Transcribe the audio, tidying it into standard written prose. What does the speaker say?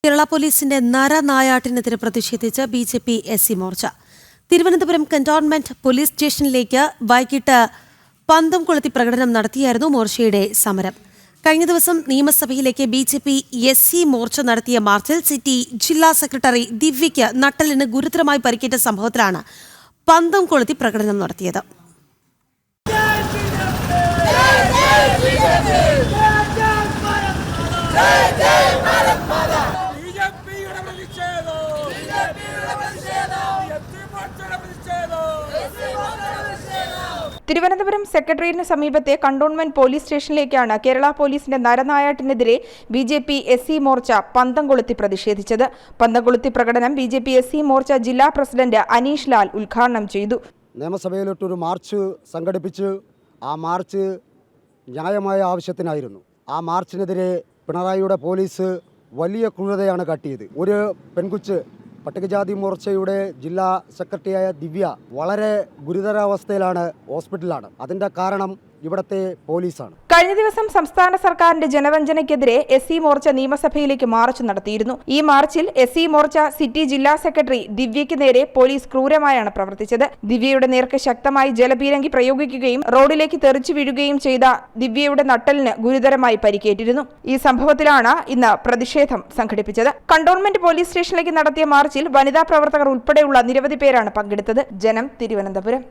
കേരള പോലീസിന്റെ നരനായാട്ടിനെതിരെ പ്രതിഷേധിച്ച് BJP SC. Morcha Thiruvananthapuram cantonment police സ്റ്റേഷനിലേക്ക് വൈകിട്ട് പന്തം കൊളുത്തി പ്രകടനം നടത്തിയായിരുന്നു മോർച്ചയുടെ സമരം. കഴിഞ്ഞ ദിവസം നിയമസഭയിലേക്ക് ബിജെപി എസ്.സി. മോർച്ച നടത്തിയ മാർച്ചിൽ സിറ്റി ജില്ലാ സെക്രട്ടറി ദിവ്യയ്ക്ക് നട്ടെല്ലിന് ഗുരുതരമായി പരിക്കേറ്റ സംഭവത്തിലാണ് പന്തം കൊളുത്തി പ്രകടനം നടത്തിയത്. തിരുവനന്തപുരം സെക്രട്ടേറിയറ്റിന് സമീപത്തെ കണ്ടോൺമെന്റ് പോലീസ് സ്റ്റേഷനിലേക്കാണ് കേരള പോലീസിന്റെ നരനായാട്ടിനെതിരെ ബിജെപി എസ്.സി. മോർച്ച പന്തം കൊളുത്തി പ്രതിഷേധിച്ചത്. പന്തം കൊളുത്തി പ്രകടനം ബിജെപി എസ്.സി. മോർച്ച ജില്ലാ പ്രസിഡന്റ് അനീഷ് ലാൽ ഉദ്ഘാടനം ചെയ്തു. നിയമസഭയിലോട്ടൊരു മാർച്ച് സംഘടിപ്പിച്ച് ആ മാർച്ച് ന്യായമായ ആവശ്യത്തിനായിരുന്നു. ആ മാർച്ചിനെതിരെ പിണറായിയുടെ പോലീസ് വലിയ ക്രൂരതയാണ് കാട്ടിയത്. ഒരു പെൺകുച്ച് പട്ടികജാതി മോർച്ചയുടെ ജില്ലാ സെക്രട്ടറിയായ ദിവ്യ വളരെ ഗുരുതരാവസ്ഥയിലാണ്, ഹോസ്പിറ്റലിലാണ്. അതിൻ്റെ കാരണം ഇവിടത്തെ പോലീസാണ്. കഴിഞ്ഞ ദിവസം സംസ്ഥാന സർക്കാരിന്റെ ജനവഞ്ചനയ്ക്കെതിരെ എസ്.സി. മോർച്ച നിയമസഭയിലേക്ക് മാർച്ച് നടത്തിയിരുന്നു. ഈ മാർച്ചിൽ എസ്.സി. മോർച്ച സിറ്റി ജില്ലാ സെക്രട്ടറി ദിവ്യയ്ക്ക് നേരെ പോലീസ് ക്രൂരമായാണ് പ്രവർത്തിച്ചത്. ദിവ്യയുടെ നേർക്ക് ശക്തമായി ജലപീരങ്കി പ്രയോഗിക്കുകയും റോഡിലേക്ക് തെറിച്ചു വീഴുകയും ചെയ്ത ദിവ്യയുടെ നട്ടെല്ലിന് ഗുരുതരമായി പരിക്കേറ്റിരുന്നു. ഈ സംഭവത്തിലാണ് ഇന്ന് പ്രതിഷേധം സംഘടിപ്പിച്ചത്. കണ്ടോൺമെന്റ് പോലീസ് സ്റ്റേഷനിലേക്ക് നടത്തിയ മാർച്ചിൽ വനിതാ പ്രവർത്തകർ ഉൾപ്പെടെയുള്ള നിരവധി പേരാണ് പങ്കെടുത്തത്. ജനം, തിരുവനന്തപുരം.